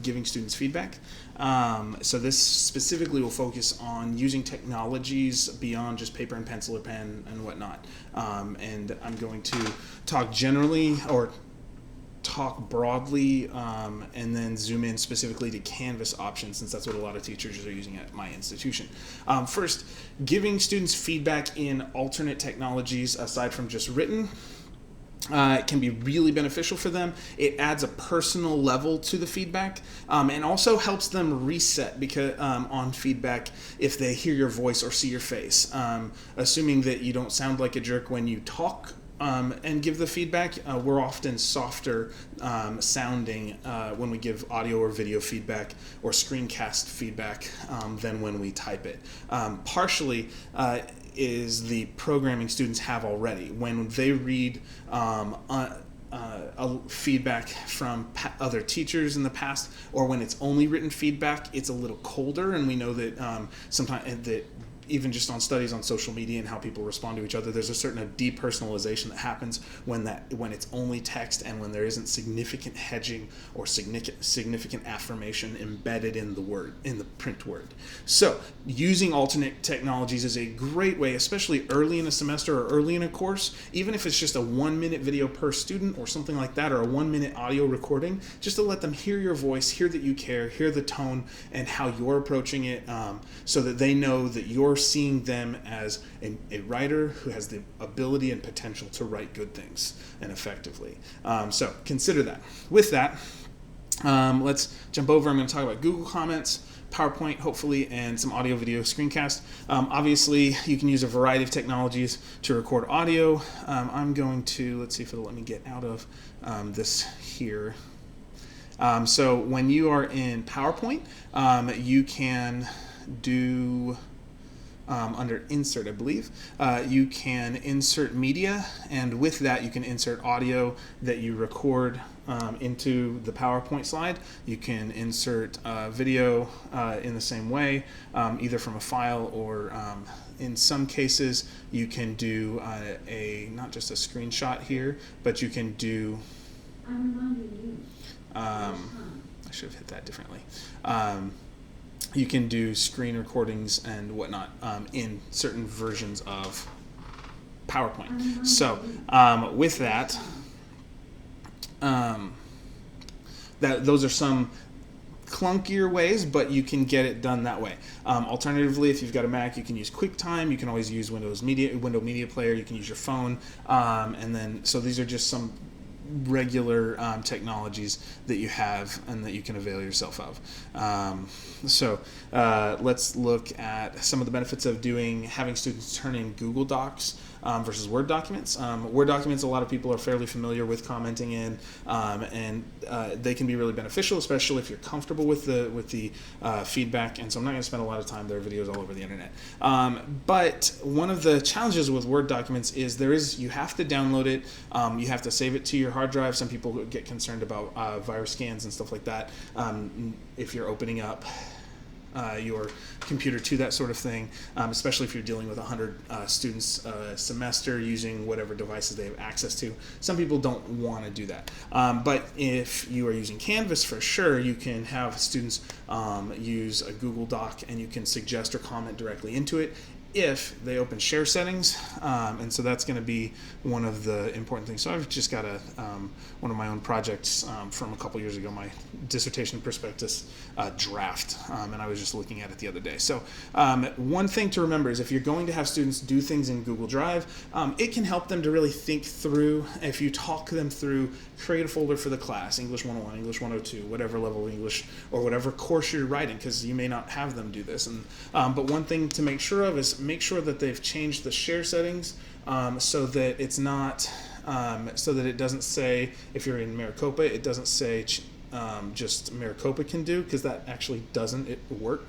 giving students feedback. So this specifically will focus on using technologies beyond just paper and pencil or pen and whatnot. And I'm going to talk generally, or talk broadly, and then zoom in specifically to Canvas options, since that's what a lot of teachers are using at my institution. First, giving students feedback in alternate technologies aside from just written can be really beneficial for them. It adds a personal level to the feedback, and also helps them reset because on feedback if they hear your voice or see your face. Assuming that you don't sound like a jerk when you talk and give the feedback, we're often softer sounding when we give audio or video feedback or screencast feedback than when we type it. Partially is the programming students have already. When they read feedback from other teachers in the past, or when it's only written feedback, it's a little colder, and we know that sometimes that even just on studies on social media and how people respond to each other, there's a certain depersonalization that happens when it's only text and when there isn't significant hedging or significant affirmation embedded in the print word. So using alternate technologies is a great way, especially early in a semester or early in a course, even if it's just a 1-minute video per student or something like that, or a 1-minute audio recording, just to let them hear your voice, hear that you care, hear the tone and how you're approaching it, so that they know that you're seeing them as a writer who has the ability and potential to write good things and effectively. So consider that. With that, let's jump over. I'm going to talk about Google Comments, PowerPoint, hopefully, and some audio video screencast. Obviously, you can use a variety of technologies to record audio. I'm going to, let's see if it'll let me get out of this here. So when you are in PowerPoint, you can do under insert, I believe, you can insert media, and with that you can insert audio that you record into the PowerPoint slide. You can insert video in the same way, either from a file or in some cases you can do not just a screenshot here, but you can do I should have hit that differently. You can do screen recordings and whatnot in certain versions of PowerPoint. So with that, those are some clunkier ways, but you can get it done that way. Alternatively, if you've got a Mac, you can use QuickTime. You can always use Window Media Player. You can use your phone, and then so these are just some regular technologies that you have and that you can avail yourself of. So let's look at some of the benefits of having students turn in Google Docs versus Word documents. Word documents, a lot of people are fairly familiar with commenting in, and they can be really beneficial, especially if you're comfortable with the feedback. And so I'm not going to spend a lot of time. There are videos all over the internet. But one of the challenges with Word documents is you have to download it. You have to save it to your hard drive. Some people get concerned about virus scans and stuff like that. If you're opening up your computer to that sort of thing, especially if you're dealing with 100 students a semester using whatever devices they have access to. Some people don't want to do that. But if you are using Canvas, for sure, you can have students use a Google Doc, and you can suggest or comment directly into it if they open share settings, and so that's going to be one of the important things. So I've just got one of my own projects from a couple years ago, my dissertation prospectus draft, and I was just looking at it the other day. So one thing to remember is if you're going to have students do things in Google Drive, it can help them to really think through. If you talk them through, create a folder for the class, English 101, English 102, whatever level of English or whatever course you're writing, because you may not have them do this. And but one thing to make sure of is make sure that they've changed the share settings so that it's not, so that it doesn't say, if you're in Maricopa, it doesn't say just Maricopa can do, because that actually doesn't work.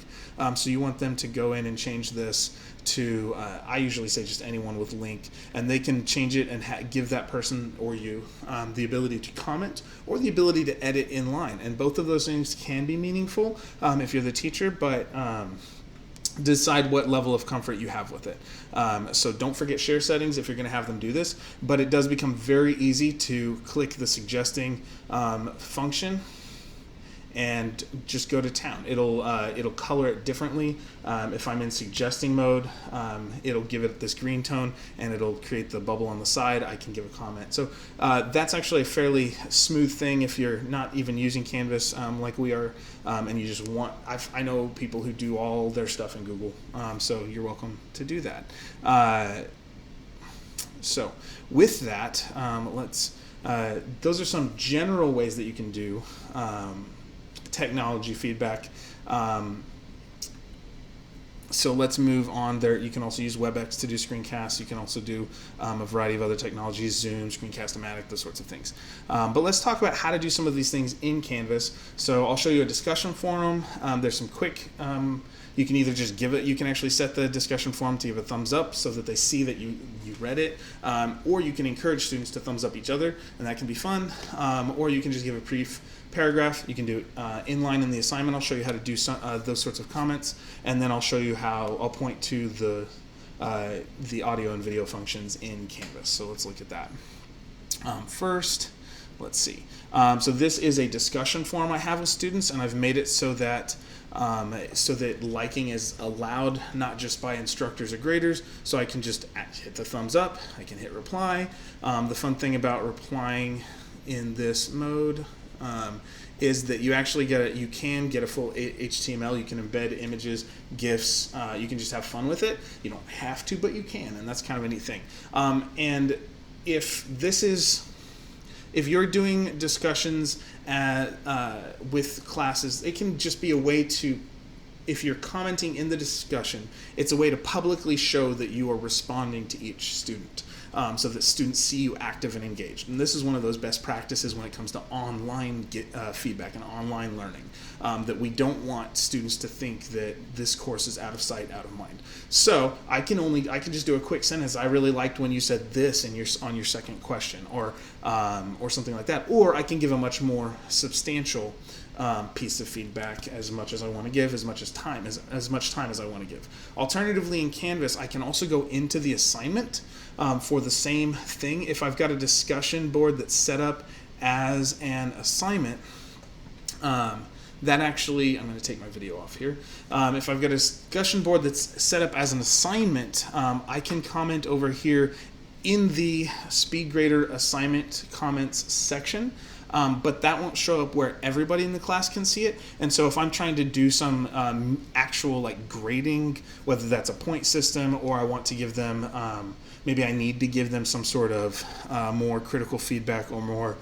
So you want them to go in and change this to, I usually say just anyone with link, and they can change it and give that person or you the ability to comment or the ability to edit in line. And both of those things can be meaningful if you're the teacher, but decide what level of comfort you have with it. So don't forget share settings if you're going to have them do this, but it does become very easy to click the suggesting function and just go to town. It'll color it differently. If I'm in suggesting mode, it'll give it this green tone, and it'll create the bubble on the side. I can give a comment. So that's actually a fairly smooth thing if you're not even using Canvas like we are, and you just want. I know people who do all their stuff in Google, so you're welcome to do that. So with that, those are some general ways that you can do technology feedback. So let's move on there. You can also use WebEx to do screencasts. You can also do a variety of other technologies, Zoom, Screencast-O-Matic, those sorts of things. But let's talk about how to do some of these things in Canvas. So I'll show you a discussion forum. There's some quick, you can either just give it, you can actually set the discussion forum to give a thumbs up so that they see that you read it, or you can encourage students to thumbs up each other, and that can be fun, or you can just give a brief paragraph. You can do it inline in the assignment. I'll show you how to do those sorts of comments, and then I'll show you how I'll point to the audio and video functions in Canvas. So let's look at that. First, let's see. So this is a discussion forum I have with students, and I've made it so that liking is allowed not just by instructors or graders. So I can just hit the thumbs up. I can hit reply. The fun thing about replying in this mode is that you actually you can get a full HTML. You can embed images, GIFs. You can just have fun with it. You don't have to, but you can, and that's kind of a neat thing. And if you're doing discussions with classes, it can just be a way to, if you're commenting in the discussion, it's a way to publicly show that you are responding to each student, so that students see you active and engaged. And this is one of those best practices when it comes to online feedback and online learning, that we don't want students to think that this course is out of sight, out of mind. So I can just do a quick sentence. I really liked when you said this on your second question, or something like that. Or I can give a much more substantial piece of feedback, as much as I want to give, as much time as I want to give. Alternatively, in Canvas, I can also go into the assignment for the same thing. If I've got a discussion board that's set up as an assignment, that actually, I'm going to take my video off here. If I've got a discussion board that's set up as an assignment, I can comment over here in the SpeedGrader assignment comments section. But that won't show up where everybody in the class can see it. And so if I'm trying to do some actual grading, whether that's a point system, or I want to give them, maybe I need to give them some sort of more critical feedback or more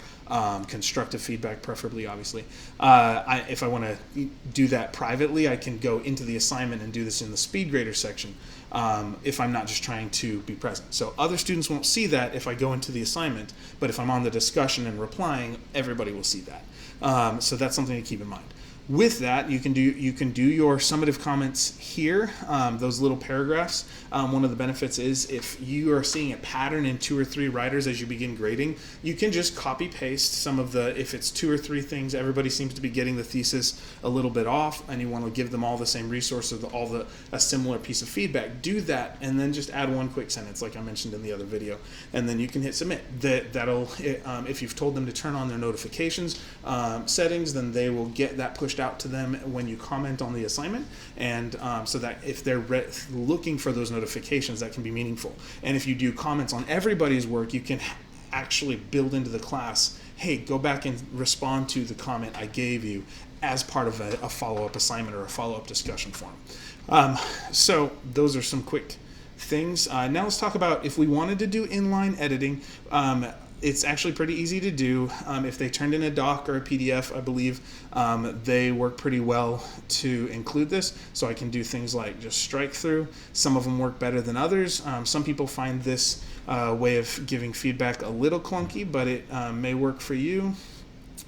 constructive feedback, preferably, obviously. If I want to do that privately, I can go into the assignment and do this in the SpeedGrader section, if I'm not just trying to be present. So other students won't see that if I go into the assignment, but if I'm on the discussion and replying, everybody will see that. So that's something to keep in mind. With that, you can do your summative comments here, those little paragraphs. One of the benefits is if you are seeing a pattern in 2 or 3 writers as you begin grading, you can just copy paste some of if it's 2 or 3 things, everybody seems to be getting the thesis a little bit off, and you want to give them all the same resource or a similar piece of feedback. Do that, and then just add one quick sentence, like I mentioned in the other video, and then you can hit submit. That'll if you've told them to turn on their notifications settings, then they will get that pushed out to them when you comment on the assignment, and so that if they're looking for those notifications, that can be meaningful. And if you do comments on everybody's work, you can actually build into the class, hey, go back and respond to the comment I gave you as part of a follow-up assignment or a follow-up discussion forum. So those are some quick things. Now let's talk about if we wanted to do inline editing. It's actually pretty easy to do. If they turned in a doc or a PDF, I believe they work pretty well to include this. So I can do things like just strike through. Some of them work better than others. Some people find this way of giving feedback a little clunky, but it may work for you.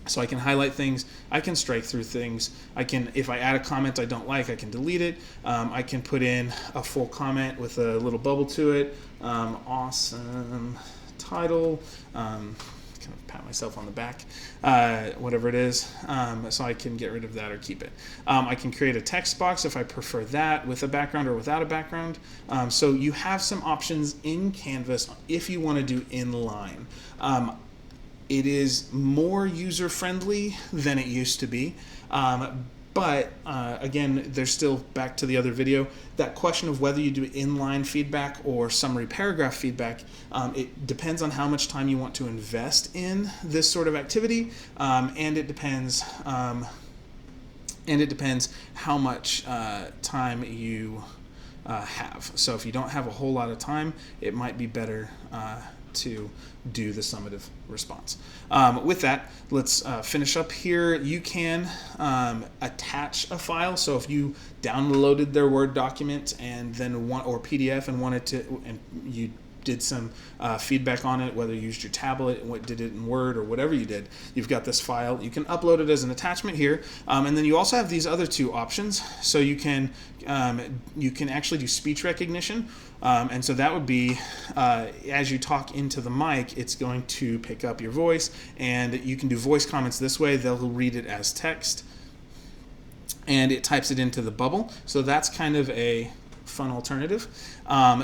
So I can highlight things, I can strike through things, if I add a comment I don't like, I can delete it. I can put in a full comment with a little bubble to it. Awesome title, kind of pat myself on the back, whatever it is, so I can get rid of that or keep it. I can create a text box if I prefer that, with a background or without a background. So you have some options in Canvas if you want to do inline. It is more user-friendly than it used to be. But again, there's still, back to the other video, that question of whether you do inline feedback or summary paragraph feedback. It depends on how much time you want to invest in this sort of activity, and it depends how much time you have. So if you don't have a whole lot of time, it might be better to do the summative response. With that, let's finish up here. You can attach a file. So if you downloaded their Word document and then or PDF and wanted to, and you did some feedback on it, whether you used your tablet, did it in Word, or whatever you did, you've got this file. You can upload it as an attachment here, and then you also have these other two options. So you can actually do speech recognition, and so that would be as you talk into the mic, it's going to pick up your voice, and you can do voice comments this way. They'll read it as text, and it types it into the bubble. So that's kind of a fun alternative.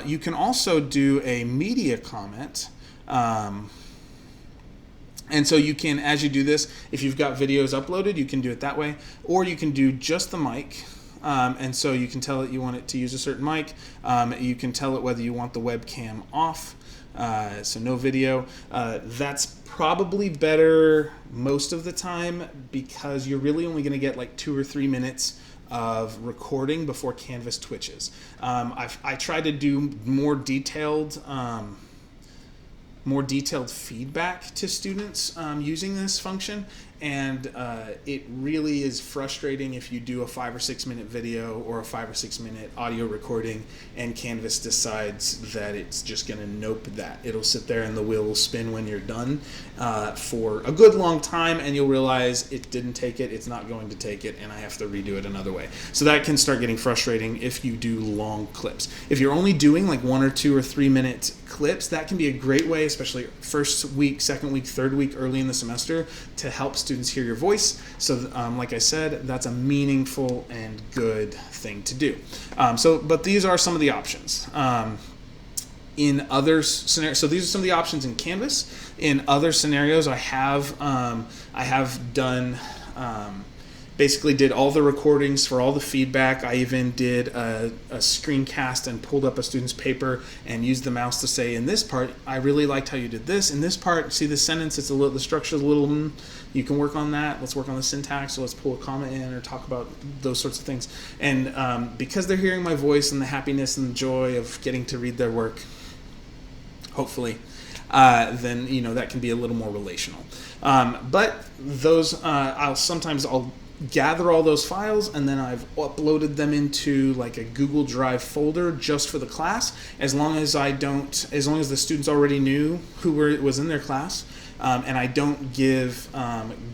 You can also do a media comment, and so you can, as you do this, if you've got videos uploaded, you can do it that way, or you can do just the mic, and so you can tell it you want it to use a certain mic. You can tell it whether you want the webcam off, so no video. That's probably better most of the time, because you're really only going to get like 2 or 3 minutes of recording before Canvas twitches. I try to do more detailed feedback to students using this function, and it really is frustrating if you do a 5 or 6 minute video or a 5 or 6 minute audio recording and Canvas decides that it's just going to nope that. It'll sit there and the wheel will spin when you're done for a good long time, and you'll realize it didn't take it, it's not going to take it, and I have to redo it another way. So that can start getting frustrating if you do long clips. If you're only doing like 1 or 2 or 3 minute clips, that can be a great way, especially first week, second week, third week, early in the semester, to help students hear your voice. So like I said, that's a meaningful and good thing to do. But these are some of the options. In other scenarios, so these are some of the options in Canvas. In other scenarios, I have done basically did all the recordings for all the feedback. I even did a screencast and pulled up a student's paper and used the mouse to say, in this part, I really liked how you did this. In this part, see this sentence, it's a little, the structure's a little, you can work on that. Let's work on the syntax. So let's pull a comma in or talk about those sorts of things. And because they're hearing my voice and the happiness and the joy of getting to read their work, hopefully, then that can be a little more relational. But those, I'll gather all those files, and then I've uploaded them into like a Google Drive folder just for the class. As long as the students already knew who was in their class, and I don't give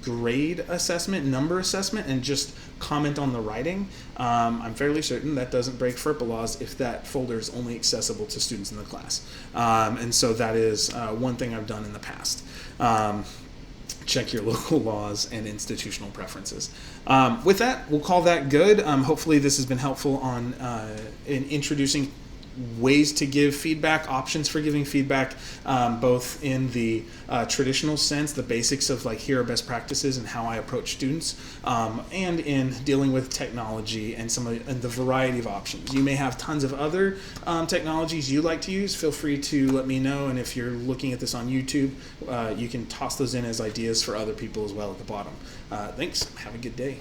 grade assessment, number assessment, and just comment on the writing, I'm fairly certain that doesn't break FERPA laws if that folder is only accessible to students in the class. And so that is one thing I've done in the past. Check your local laws and institutional preferences. With that, we'll call that good. Hopefully this has been helpful in introducing ways to give feedback, options for giving feedback, both in the traditional sense, the basics of like here are best practices and how I approach students, and in dealing with technology and and the variety of options. You may have tons of other technologies you like to use. Feel free to let me know, and if you're looking at this on YouTube, you can toss those in as ideas for other people as well at the bottom. Thanks. Have a good day.